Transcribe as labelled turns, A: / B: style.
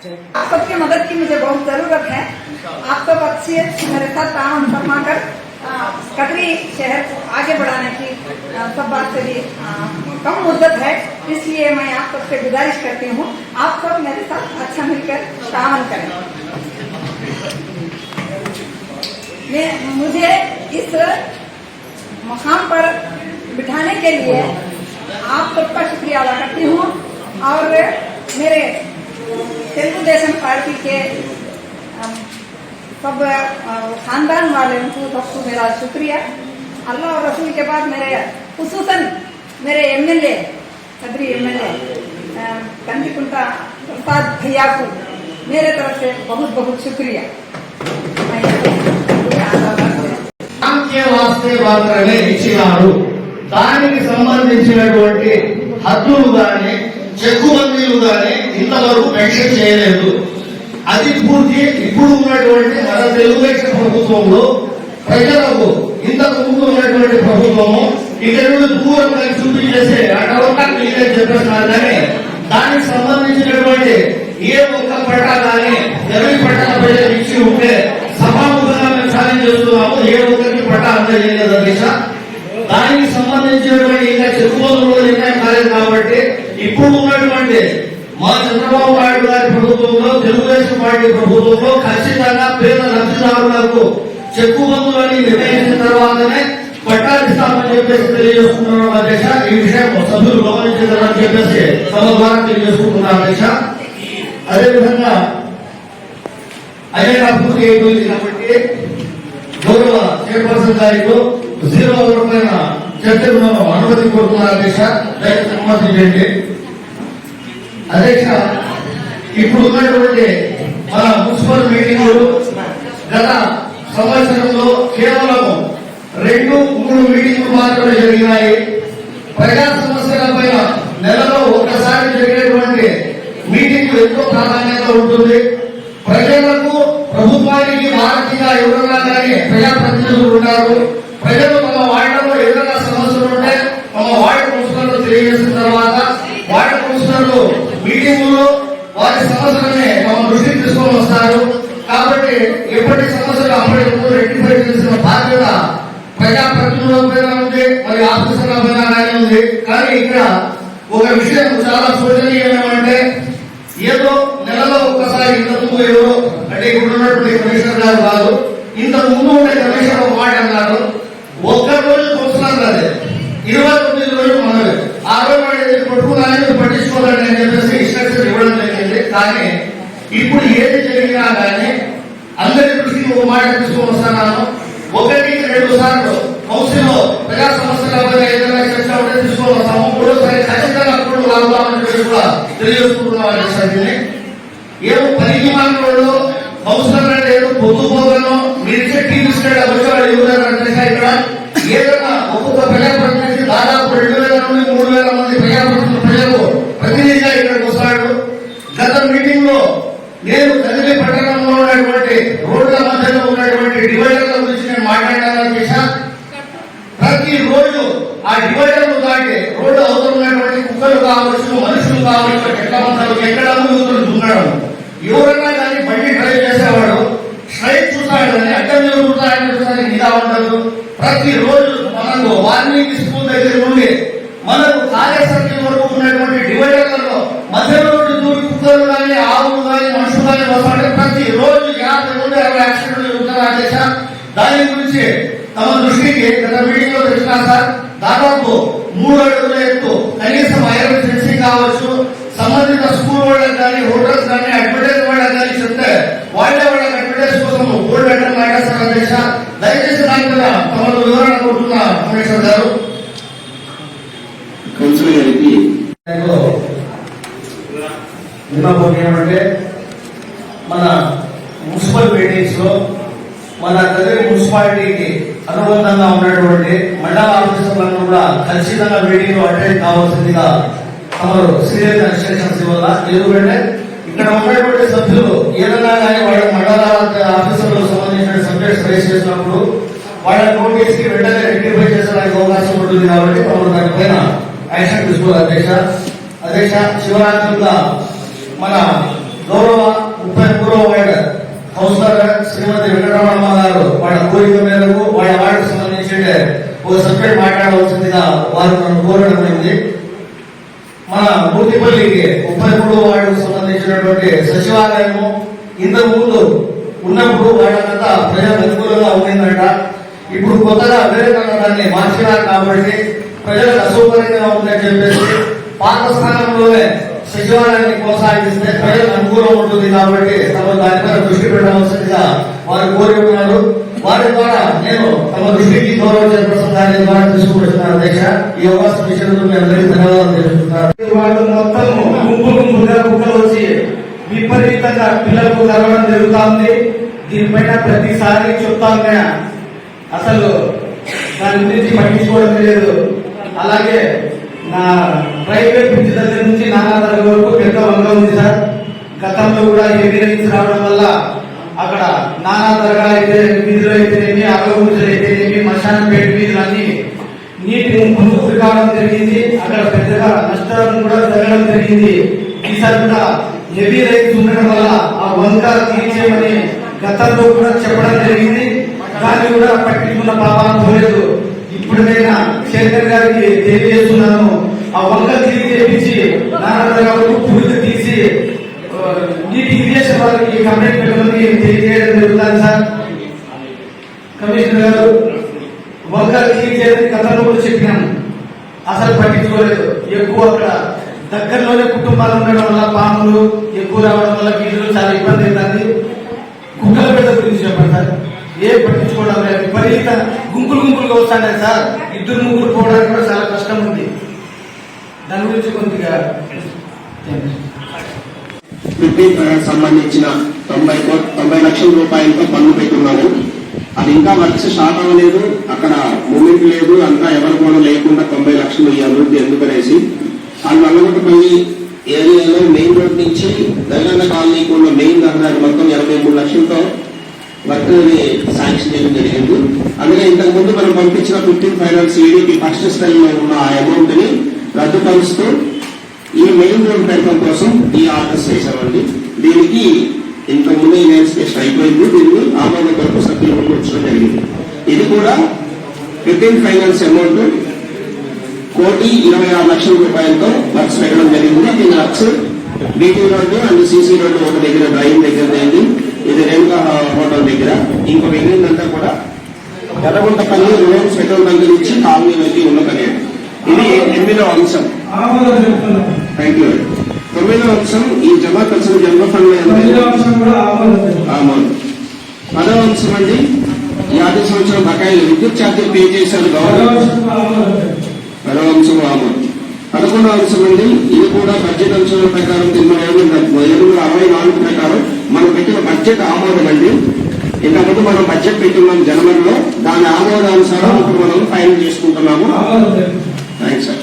A: आप सबकी मदद की मुझे बहुत जरूरत है। आप सब अच्छे मेरे साथ काम फरमा कर कटरी शहर को आगे बढ़ाने की सब बात से भी कम मुद्दत है, इसलिए मैं आप सबसे गुजारिश करती हूँ आप सब मेरे साथ अच्छा मिलकर काम करें। मुझे इस मुकाम पर बिठाने के लिए आप सबका शुक्रिया अदा करती हूँ और मेरे तेलुगु देशम पार्टी के सब खानदान वाले उनको सबको मेरा शुक्रिया। अल्लाह और रसूल के बाद मेरे खुसूसन मेरे एमएलए कदरी एमएलए कंदिकुंटा प्रसाद भैया को मेरे तरफ से बहुत बहुत शुक्रिया।
B: వాస్తే మాత్రమే ఇచ్చినారు, దానికి సంబంధించినటువంటి హద్దులు గాని చెక్కుబందీలు గాని ఇంతవరకు మెన్షన్ చేయలేదు. అది పూర్తి ఇప్పుడు ఉన్నటువంటి మన తెలుగుదేశం ప్రభుత్వంలో ప్రజలకు ఇంతకు ముందు ఉన్నటువంటి ప్రభుత్వము ఇక్కడ దూరం చూపించేసి అటవక క్లియర్ చెప్పేస్తున్నారు. కానీ దానికి సంబంధించినటువంటి ఏ ఒక్క పట్టా కానీ ఎవరి పట్టా ప్రజలు ఇచ్చి ఉంటే సభాముఖంగా మేము ఛాలెంజ్ చేస్తున్నాము, ఏ ఒక్కరికి పట్టా అందజేయలేదు అధ్యక్ష. దానికి సంబంధించినటువంటి ఇంకా చెప్పుకోవడంలో నిర్ణయం కాలేదు. కాబట్టి ఇప్పుడు ఉన్నటువంటి మా చంద్రబాబు నాయుడు గారి ప్రభుత్వంలో తెలుగుదేశం పార్టీ ప్రభుత్వంలో ఖచ్చితంగా పేద లబ్ధిదారులకు చెక్కుబందులని నిర్ణయించిన తర్వాతనే పట్టాలు ఇస్తామని చెప్పేసి తెలియజేసుకుంటున్నాం అధ్యక్ష. ఈ విషయం సభ్యులు గమనించారని చెప్పేసి సభ ద్వారా తెలియజేసుకుంటున్నాం అధ్యక్ష. అదేవిధంగా అజెండా పూర్తి అయిపోయింది కాబట్టి గౌరవ చైర్పర్సన్ గారితో 0 అవర్ పైన చర్చకు అనుమతి కోరుతున్నారు అధ్యక్ష. దయచేసి అనుమతి చేయండి అధ్యక్ష. ఇప్పుడు ఉన్నటువంటి మన మున్సిపల్ మీటింగులు గత సంవత్సరంలో కేవలం 2-3 మీటింగులు మాత్రమే జరిగినాయి. ప్రజా సమస్యల పైన నెలలో ఒక్కసారి జరిగేటువంటి మీటింగ్ ఎంతో ప్రాధాన్యత ఉంటుంది. ప్రజలకు ప్రభుత్వానికి వారధిగా ఎవరైనా కానీ ప్రజాప్రతినిధులు ఉన్నారు. ప్రజలు తమ వార్డులో ఏదైనా సమస్యలు ఉంటే తమ వార్డు కౌన్సిలర్లు తెలియజేసిన తర్వాత వార్డు కౌన్సిలర్లు మీటింగులో వారి సమస్యలని తమ దృష్టికి తీసుకొని వస్తారు. కాబట్టి ఎప్పటి సమస్యలు అప్పటికప్పుడు రెక్టిఫై చేసిన బాధ్యత ప్రజాప్రతినిధుల పైన ఉంది, మరి ఆఫీసర్ల పైన కానీ ఉంది. కానీ ఇక్కడ ఒక విషయం చాలా శోచనీయమేమంటే ఏదో నెలలో ఒక్కసారి ఇంతకు ఎవరో అంటే ఇప్పుడు ఉన్నటువంటి కమిషనర్ గారు కాదు, ఇంతకు ముందు ఉండే కమిషనర్ ఒక మాట అన్నారు, ఒక్క రోజు కౌన్సిలర్ అదే 29 రోజులు మనమే ఆ రోజు పట్టుకున్నారని పట్టించుకోవాలని అని చెప్పేసి ఇన్స్ట్రక్షన్ ఇవ్వడం జరిగింది. కానీ ఇప్పుడు ఏది జరిగినా కానీ అందరి దృష్టికి ఒక మాట తీసుకొని వస్తున్నాను. 1-2 సార్లు కౌన్సిల్ లో ప్రజా సమస్యల ఏదైనా చర్చ ఉంటే తీసుకొని వస్తాము. 3వ ఖచ్చితంగా అప్పుడు లాగుతామని చెప్పి కూడా తెలియజేసుకుంటున్నాం అధ్యక్షుడిని. ఏమో పనికి మానవుడు కౌన్సిలర్ అంటే ఏదో పొద్దుపోగలను మీరిచ్చే టీవీ స్టేట్ వచ్చేవాడు ఎవరు అధ్యక్ష. ఇక్కడ ఏదైనా ఒక్కొక్క ప్రజాప్రతినిధి దాదాపు 2000 నుండి 3000 మంది ప్రజలు ప్రతినిధిగా ఇక్కడికి వస్తాడు. గత మీటింగ్ లో నేను కదిలి పట్టణంలో ఉన్నటువంటి రోడ్ల మధ్యలో ఉన్నటువంటి డివైడర్ల గురించి నేను మాట్లాడాలని చేశాను. ప్రతి రోజు ఆ డివైడర్లు దాటి రోడ్డు అవతల ఉన్నటువంటి కుక్కలు కావచ్చు, మనుషులు కావచ్చు, చెట్ల మందలు ఎక్కడ దున్నడం. ఎవరైనా కానీ బండి డ్రైవ్ చేసేవాడు స్ట్రైట్ చూస్తాడని అడ్డం చూస్తాడని నిదా ఉండదు. ప్రతి రోజు మనకు వాల్మీకి స్కూల్ దగ్గర నుండి మనకు కార్యసర్కిల్ వరకు ఉన్నటువంటి డివైడర్లలో మధ్యలో దూరి కుక్కలు కానీ ఆవులు కానీ మనుషులు కానీ వస్తాడు. ప్రతి రోజు 50 నుండి 60 యాక్సిడెంట్లు జరుగుతున్నారు అధ్యక్ష. దాని గురించి తమ దృష్టికి గత మీటింగ్ లో తెచ్చినా సార్. దాదాపు 3 అడుగుల ఎత్తు కనీసం ఐరన్ ఫెన్సింగ్ కావచ్చు, సంబంధిత స్కూల్ వాళ్ళకి కానీ హోటల్స్ కానీ అడ్వర్టైజ్ వాళ్ళకి కానీ చెప్తే వాళ్ళకి అడ్వర్టైజ్ కోసం బోర్డు పెట్టడం మాట్లాడతారు అధ్యక్ష. దయచేసి దాని మీద తమకు వివరణ కోరుతున్నా కమిషనర్ గారు. ఏమంటే మన మున్సిపల్ మీటింగ్స్ లో మన కదిరి మున్సిపాలిటీకి అనుబంధంగా ఉన్నటువంటి మండల ఆఫీసర్లను కూడా ఖచ్చితంగా మీటింగ్ లో అటెండ్ కావాల్సిందిగా తమరు సీరియస్ ఇన్స్ట్రక్షన్స్ ఇవ్వాల. ఎందుకంటే ఇక్కడ ఉన్నటువంటి సభ్యులు ఏదైనా కానీ వాళ్ళ మండల ఆఫీసర్లకు సంబంధించిన సబ్జెక్ట్స్ రేస్ చేసినప్పుడు వాళ్ళ నోటీస్ కి వెంటనే రెక్టిఫై చేసడానికి అవకాశం ఉంటుంది. కాబట్టి తమరు దానిపైన యాక్షన్ తీసుకోవాలి అధ్యక్ష. అధ్యక్ష, శివరాత్రులుగా మన గౌరవ 33వ వార్డు కౌన్సిలర్ శ్రీమతి వెంకటరమణ గారు వాళ్ళ కోరిక మేరకు వాళ్ళ వార్డుకు సంబంధించి ఒక సబ్జెక్ట్ మాట్లాడవలసిందిగా వారు నన్ను కోరడమైంది. మన మూర్తిపల్లికి 33వ వార్డుకు సంబంధించినటువంటి సచివాలయము ఇంతకు ముందు ఉన్నప్పుడు వాళ్ళకంతా ప్రజలకు అనుకూలంగా ఉండిందట. ఇప్పుడు కొత్తగా వేరే దాన్ని మార్చినారు కాబట్టి ప్రజలకు అసౌకర్యంగా ఉందని చెప్పేసి పాత స్థానంలోనే సచివాలయాన్ని కొనసాగిస్తే ప్రజలకు అనుకూలం ఉంటుంది కాబట్టి తమ దానిపై దృష్టి పెట్టవలసిందిగా వారు కోరి ఉన్నారు. వారి ద్వారా నేను తమ దృష్టికి గౌరవ చైర్పర్సన్ గారి ద్వారా తీసుకువచ్చిన అధ్యక్ష ఈ అవకాశం ఇచ్చినందుకు మీ అందరికీ ధన్యవాదాలు తెలుపుతున్నారు.
C: వాళ్ళు మొత్తం గుంపులుగా కుక్కలు వచ్చి విపరీతంగా పిల్లలకు జరగడం జరుగుతుంది. దీనిపైన ప్రతిసారి చెప్తామే, అసలు దాని గురించి పట్టించుకోవడం లేదు. అలాగే నా ప్రైవేట్ బ్రిడ్జ్ దగ్గర నుంచి నానాదర వరకు పెద్ద వంగ ఉంది సార్. గతంలో కూడా హెవీ రైన్స్ రావడం వల్ల అక్కడ నానాదరగా అయితే వీధులు అయితేనేమి, అగగుంజలు అయితేనేమి, మశానంపేట వీధులన్నీ నీటి ముంపుకు కావడం జరిగింది. అక్కడ పెద్దగా నష్టం కూడా జరగడం జరిగింది. ఈసారి కూడా హెవీ రైన్స్ ఉండడం వల్ల ఆ వంక తీర్చేయమని గతంలో కూడా చెప్పడం జరిగింది. దాన్ని కూడా పట్టించుకున్న పాపాలు పోలేదు. ఇప్పుడైనా శేఖర్ గారికి తెలియజేస్తున్నాను, ఆ వంక తిరిగి తెప్పించి నానాదరగా పురుగు తీసి నీటి ఇరిగేషన్ వాళ్ళకి కంప్లైంట్ పెట్టమని తెలియజేయడం జరుగుతుంది సార్. కమిషనర్ గారు వంక క్లీన్ చేయడానికి గతంలో కూడా చెప్పినాము, అసలు పట్టించుకోలేదు. ఎక్కువ అక్కడ దగ్గరలోనే కుటుంబాలు ఉండడం వల్ల పాములు ఎక్కువ రావడం వల్ల వీధులు చాలా ఇబ్బంది అవుతుంది. కుక్కల పెద్ద గురించి చెప్పండి సార్. ఏ పట్టించుకోవడం లేదు, విపరీత గుంపులుగా వస్తున్నాయి సార్. 2-3 పోవడానికి కూడా చాలా కష్టం ఉంది. దాని గురించి కొద్దిగా
D: సంబంధించిన 90 లక్షల రూపాయలతో పన్ను పెట్టున్నాము. అది ఇంకా వర్క్స్ స్టార్ట్ అవ్వలేదు, అక్కడ మూమెంట్ లేదు, అంతా ఎవరు కూడా లేకుండా 90 లక్షలు ఈ అభివృద్ధి ఎందుకనేసి ఆ నల్లగొట్టపల్లి ఏరియాలో మెయిన్ రోడ్ నుంచి దళగన్న కాలనీకి ఉన్న మెయిన్ రహదారి మొత్తం 83 లక్షలతో వర్క్ శాంక్షన్ చేయడం జరిగింది. అందుకే ఇంతకు ముందు మనం పంపించిన 15 ఫైనాన్స్ ఈడీకి ఫస్ట్ స్థాయిలో ఉన్న ఆ అమౌంట్ ని రద్దుపరుస్తూ ఈ మెయిన్ రోడ్ పెడతాం కోసం ఈ ఆర్డర్స్ చేశామండి. దీనికి ఇంతకుముందు ఇన్వెస్టిగేషన్ అయిపోయింది. దీన్ని ఆమోద కొరకు సభ్యులు ముందుంచడం జరిగింది. ఇది కూడా 15 ఫైనాన్స్ అమౌంట్ 1,26 లక్షల రూపాయలతో వర్క్స్ పెట్టడం జరిగింది. దీని works BT road and CC road ఒక దగ్గర డ్రైవ్ దగ్గర అయింది. ఇది రేణుకా హోటల్ దగ్గర. ఇంకో మిగిలిందంతా కూడా ఎర్రగుంటపల్లి రిలయన్స్ పెట్రోల్ బంక్ నుంచి కాలనీలోకి ఉన్న పని. ఇది 8వ అంశం. Thank you. 9వ అంశం ఈ జమా ఖర్చులు జన్మ ఫండ్ ఆమోదం. 10వ అంశం అండి ఈ 5 సంవత్సరం బకాయిలు విద్యుత్ ఛార్జీలు పే చేశారు గవర్నమెంట్. 10వ అంశం ఆమోదం. 11వ అంశం అండి ఇది కూడా బడ్జెట్ అంశాల ప్రకారం 764 ప్రకారం మనం పెట్టిన బడ్జెట్ ఆమోదం అండి. ఇంతకుముందు మనం బడ్జెట్ పెట్టున్నాం జనవరిలో, దాని ఆమోదానుసారం ఇప్పుడు మనం ఫైనల్ చేసుకుంటున్నాము. Thanks sir.